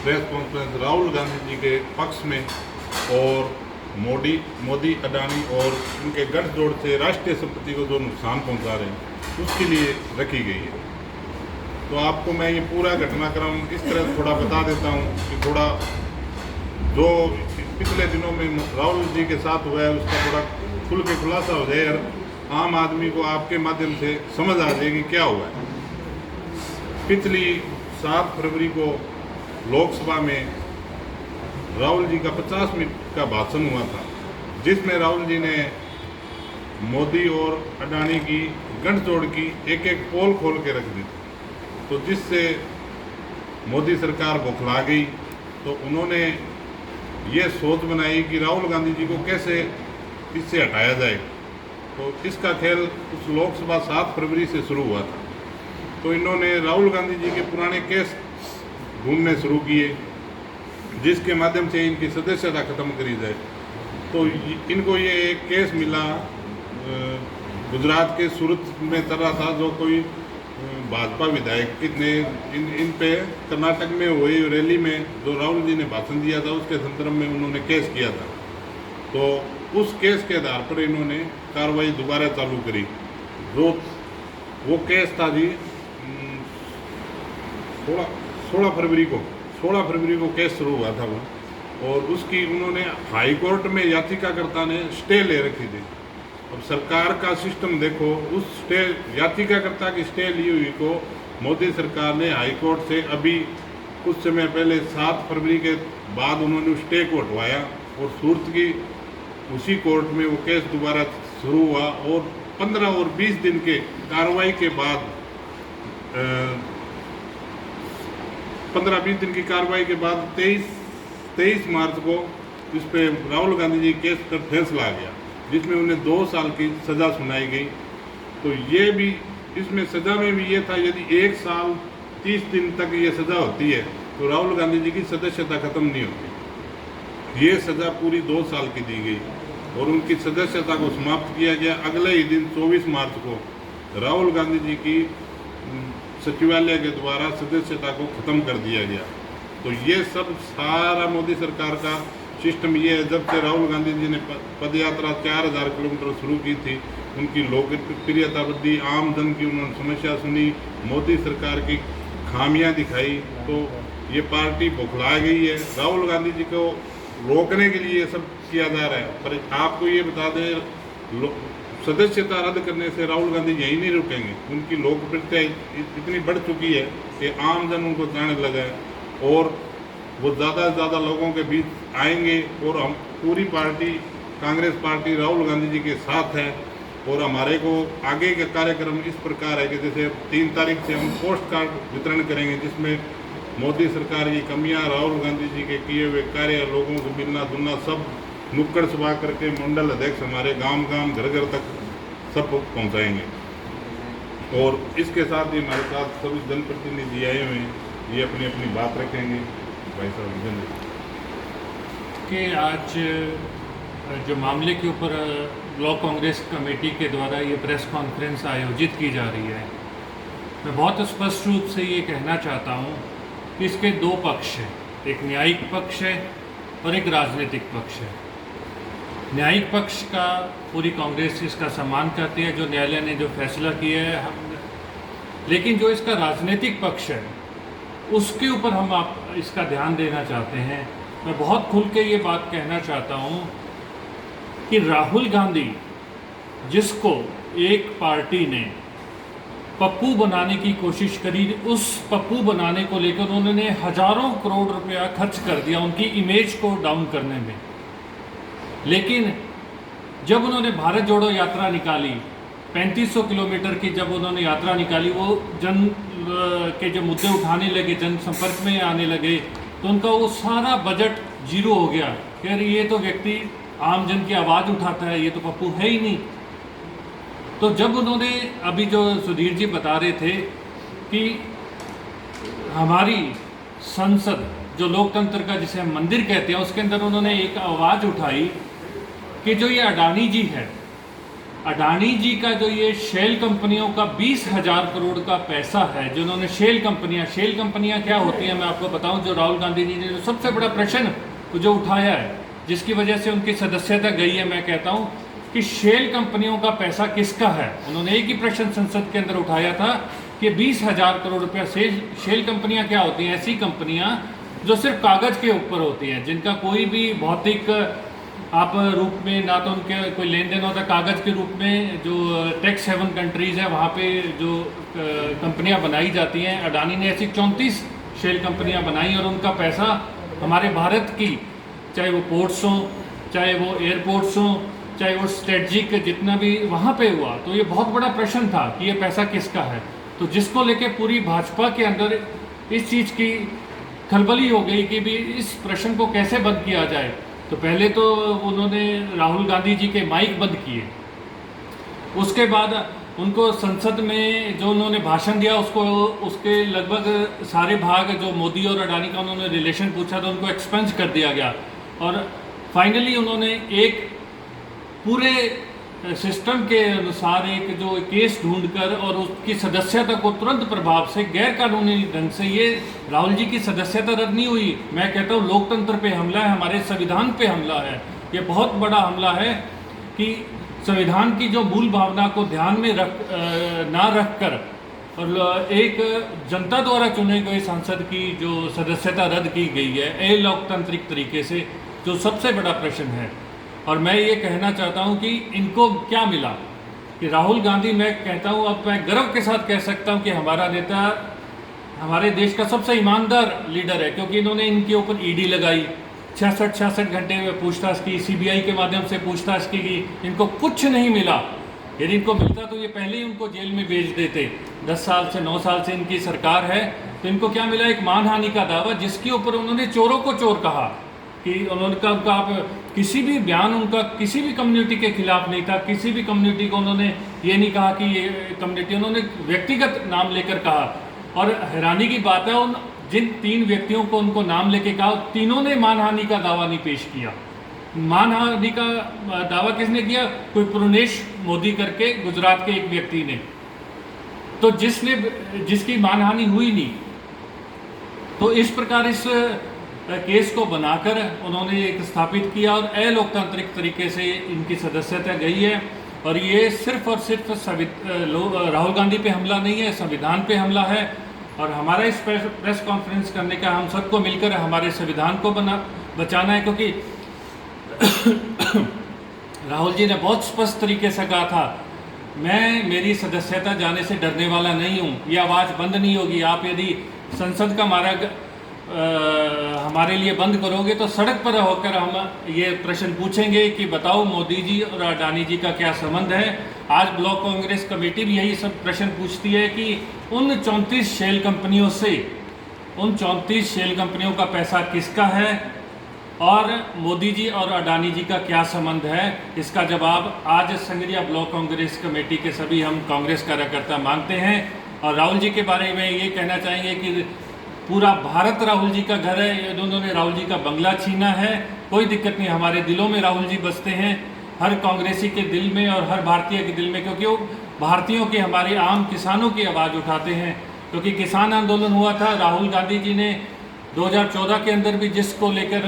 Press conference Rahul Gandhi ji के पक्ष में और मोदी अडानी और उनके गठजोड़ से राष्ट्रीय संपत्ति को जो नुकसान पहुंचा रहे हैं उसके लिए रखी गई है। तो आपको मैं ये पूरा घटनाक्रम इस तरह थोड़ा बता देता हूँ कि थोड़ा जो पिछले दिनों में राहुल जी के साथ हुआ है उसका थोड़ा खुल के खुलासा हो जाए और आम आदमी को आपके माध्यम से समझ आ जाए कि क्या हुआ है। पिछली 7 फरवरी को लोकसभा में राहुल जी का 50 मिनट का भाषण हुआ था, जिसमें राहुल जी ने मोदी और अडानी की गठजोड़ की एक एक पोल खोल के रख दी, तो जिससे मोदी सरकार बौखला गई। तो उन्होंने ये सोच बनाई कि राहुल गांधी जी को कैसे इससे हटाया जाए। तो इसका खेल उस लोकसभा 7 फरवरी से शुरू हुआ था। तो इन्होंने राहुल गांधी जी के पुराने केस ढूंढने शुरू किए, जिसके माध्यम से इनकी सदस्यता खत्म करी जाए। तो इनको ये एक केस मिला, गुजरात के सूरत में चल रहा था, जो कोई भाजपा विधायक ने इन पे कर्नाटक में हुई रैली में जो राहुल जी ने भाषण दिया था उसके संदर्भ में उन्होंने केस किया था। तो उस केस के आधार पर इन्होंने कार्रवाई दोबारा चालू करी। जो वो केस था जी 16 फरवरी को केस शुरू हुआ था वो, और उसकी उन्होंने हाई कोर्ट में याचिकाकर्ता ने स्टे ले रखी थी। अब सरकार का सिस्टम देखो, उस स्टे याचिकाकर्ता की स्टे ली हुई को मोदी सरकार ने हाई कोर्ट से अभी कुछ समय पहले 7 फरवरी के बाद उन्होंने स्टे को हटवाया और सूरत की उसी कोर्ट में वो केस दोबारा शुरू हुआ। और 15 और 20 दिन के कार्रवाई के बाद 15-20 दिन की कार्रवाई के बाद 23 मार्च को इस पे राहुल गांधी जी केस पर फैसला आ गया, जिसमें उन्हें 2 साल की सज़ा सुनाई गई। तो ये भी इसमें सज़ा में भी ये था, यदि 1 साल 30 दिन तक ये सज़ा होती है तो राहुल गांधी जी की सदस्यता खत्म नहीं होती। ये सज़ा पूरी 2 साल की दी गई और उनकी सदस्यता को समाप्त किया गया। अगले ही दिन 24 मार्च को राहुल गांधी जी की सचिवालय के द्वारा सदस्यता को ख़त्म कर दिया गया। तो ये सब सारा मोदी सरकार का सिस्टम ये है। जब से राहुल गांधी जी ने पदयात्रा 4000 किलोमीटर शुरू की थी, उनकी लोकप्रियता बढ़ी, आम जन की उन्होंने समस्या सुनी, मोदी सरकार की खामियां दिखाई, तो ये पार्टी बौखला गई है। राहुल गांधी जी को रोकने के लिए ये सब किया जा रहा है। पर आपको ये बता दें, सदस्यता रद्द करने से राहुल गांधी यहीं नहीं रुकेंगे। उनकी लोकप्रियता इतनी बढ़ चुकी है कि आम जन उनको जानने लगा है और वो ज़्यादा से ज़्यादा लोगों के बीच आएंगे। और हम पूरी पार्टी, कांग्रेस पार्टी राहुल गांधी जी के साथ है। और हमारे को आगे का कार्यक्रम इस प्रकार है कि जैसे 3 तारीख से हम पोस्ट कार्ड वितरण करेंगे, जिसमें मोदी सरकार की कमियां, राहुल गांधी जी के किए हुए कार्य, लोगों को मिलना जुलना, सब नुक्कड़ सभा करके मंडल अध्यक्ष हमारे गांव घर घर तक सब पहुंचाएंगे। और इसके साथ ही हमारे साथ सभी जनप्रतिनिधि आए हुए हैं, ये अपनी अपनी बात रखेंगे। भाई साहब कि आज जो मामले के ऊपर ब्लॉक कांग्रेस कमेटी के द्वारा ये प्रेस कॉन्फ्रेंस आयोजित की जा रही है, मैं बहुत स्पष्ट रूप से ये कहना चाहता हूँ कि इसके 2 पक्ष हैं, एक न्यायिक पक्ष है और एक राजनीतिक पक्ष है। न्यायिक पक्ष का पूरी कांग्रेस इसका सम्मान करती है, जो न्यायालय ने जो फैसला किया है लेकिन जो इसका राजनीतिक पक्ष है उसके ऊपर हम आप इसका ध्यान देना चाहते हैं। मैं बहुत खुल के ये बात कहना चाहता हूँ कि राहुल गांधी, जिसको एक पार्टी ने पप्पू बनाने की कोशिश करी, उस पप्पू बनाने को लेकर उन्होंने हजारों करोड़ रुपया खर्च कर दिया उनकी इमेज को डाउन करने में। लेकिन जब उन्होंने भारत जोड़ो यात्रा निकाली, 3500 किलोमीटर की जब उन्होंने यात्रा निकाली, वो जन के जो मुद्दे उठाने लगे, जन संपर्क में आने लगे, तो उनका वो सारा बजट जीरो हो गया कि अरे ये तो व्यक्ति आम जन की आवाज़ उठाता है, ये तो पप्पू है ही नहीं। तो जब उन्होंने, अभी जो सुधीर जी बता रहे थे कि हमारी संसद जो लोकतंत्र का जिसे हम मंदिर कहते हैं, उसके अंदर उन्होंने एक आवाज़ उठाई कि जो ये अडानी जी है अडानी जी का जो ये शेल कंपनियों का 20,000 करोड़ का पैसा है, जो उन्होंने शेल कंपनियां क्या होती हैं मैं आपको बताऊं, जो राहुल गांधी जी ने जो सबसे बड़ा प्रश्न जो उठाया है, जिसकी वजह से उनकी सदस्यता गई है, मैं कहता हूं कि शेल कंपनियों का पैसा किसका है। उन्होंने एक ही प्रश्न संसद के अंदर उठाया था कि 20,000 करोड़ रुपया शेल कंपनियां क्या होती हैं? ऐसी कंपनियां जो सिर्फ कागज़ के ऊपर होती हैं, जिनका कोई भी भौतिक आप रूप में ना तो उनके कोई लेन देन होता, कागज़ के रूप में जो टैक्स हेवन कंट्रीज़ है वहाँ पे जो कंपनियां बनाई जाती हैं। अडानी ने ऐसी 34 शेल कंपनियां बनाई और उनका पैसा हमारे भारत की, चाहे वो पोर्ट्स हों, चाहे वो एयरपोर्ट्स हों, चाहे वो स्ट्रेटजिक जितना भी वहाँ पे हुआ, तो ये बहुत बड़ा प्रश्न था कि ये पैसा किसका है। तो जिसको लेके पूरी भाजपा के अंदर इस चीज़ की खलबली हो गई कि भी इस प्रश्न को कैसे बंद किया जाए। तो पहले तो उन्होंने राहुल गांधी जी के माइक बंद किए, उसके बाद उनको संसद में जो उन्होंने भाषण दिया उसके लगभग सारे भाग जो मोदी और अडानी का उन्होंने रिलेशन पूछा तो उनको एक्सपेंस कर दिया गया। और फाइनली उन्होंने एक पूरे सिस्टम के अनुसार एक जो केस ढूंढकर और उसकी सदस्यता को तुरंत प्रभाव से गैर कानूनी ढंग से, ये राहुल जी की सदस्यता रद्द नहीं हुई, मैं कहता हूँ लोकतंत्र पे हमला है, हमारे संविधान पे हमला है। ये बहुत बड़ा हमला है कि संविधान की जो मूल भावना को ध्यान में ना रख कर और एक जनता द्वारा चुने गए सांसद की जो सदस्यता रद्द की गई है अलोकतांत्रिक तरीके से, जो सबसे बड़ा प्रश्न है। और मैं ये कहना चाहता हूँ कि इनको क्या मिला कि राहुल गांधी, मैं कहता हूँ अब मैं गर्व के साथ कह सकता हूँ कि हमारा नेता हमारे देश का सबसे ईमानदार लीडर है, क्योंकि इन्होंने इनके ऊपर ईडी लगाई, 66 घंटे में पूछताछ की, सीबीआई के माध्यम से पूछताछ की, इनको कुछ नहीं मिला। यदि इनको मिलता तो ये पहले ही उनको जेल में भेज देते। 10 साल से 9 साल से इनकी सरकार है, तो इनको क्या मिला? एक मानहानि का दावा, जिसके ऊपर उन्होंने चोरों को चोर कहा कि उनका आप किसी भी बयान उनका किसी भी कम्युनिटी के खिलाफ नहीं था, किसी भी कम्युनिटी को उन्होंने ये नहीं कहा कि ये कम्युनिटी, उन्होंने व्यक्तिगत नाम लेकर कहा। और हैरानी की बात है, उन जिन 3 व्यक्तियों को उनको नाम लेके कहा, तीनों ने मानहानि का दावा नहीं पेश किया। मानहानि का दावा किसने किया? कोई पुरनेश मोदी करके गुजरात के एक व्यक्ति ने, तो जिसकी मानहानि हुई नहीं। तो इस प्रकार इस केस को बनाकर उन्होंने एक स्थापित किया और अलोकतांत्रिक तरीके से इनकी सदस्यता गई है। और ये सिर्फ और सिर्फ राहुल गांधी पे हमला नहीं है, संविधान पे हमला है। और हमारा इस प्रेस कॉन्फ्रेंस करने का, हम सबको मिलकर हमारे संविधान को बचाना है, क्योंकि राहुल जी ने बहुत स्पष्ट तरीके से कहा था, मैं मेरी सदस्यता जाने से डरने वाला नहीं हूँ, ये आवाज़ बंद नहीं होगी। आप यदि संसद का मार्ग हमारे लिए बंद करोगे तो सड़क पर होकर हम ये प्रश्न पूछेंगे कि बताओ मोदी जी और अडानी जी का क्या संबंध है। आज ब्लॉक कांग्रेस कमेटी भी यही सब प्रश्न पूछती है कि उन 34 शेल कंपनियों से, उन 34 शेल कंपनियों का पैसा किसका है और मोदी जी और अडानी जी का क्या संबंध है। इसका जवाब आज संगरिया ब्लॉक कांग्रेस कमेटी के सभी हम कांग्रेस कार्यकर्ता मांगते हैं। और राहुल जी के बारे में ये कहना चाहेंगे कि पूरा भारत राहुल जी का घर है, उन्होंने राहुल जी का बंगला छीना है, कोई दिक्कत नहीं, हमारे दिलों में राहुल जी बसते हैं, हर कांग्रेसी के दिल में और हर भारतीय के दिल में, क्योंकि वो भारतीयों की, हमारे आम किसानों की आवाज़ उठाते हैं। क्योंकि किसान आंदोलन हुआ था, राहुल गांधी जी ने 2014 के अंदर भी जिसको लेकर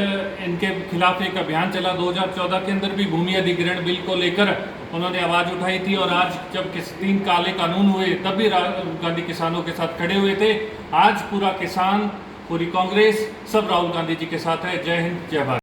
इनके खिलाफ एक अभियान चला, 2014 के अंदर भी भूमि अधिग्रहण बिल को लेकर उन्होंने आवाज़ उठाई थी। और आज जब 3 काले कानून हुए तब भी राहुल गांधी किसानों के साथ खड़े हुए थे। आज पूरा किसान, पूरी कांग्रेस, सब राहुल गांधी जी के साथ है। जय हिंद, जय भारत।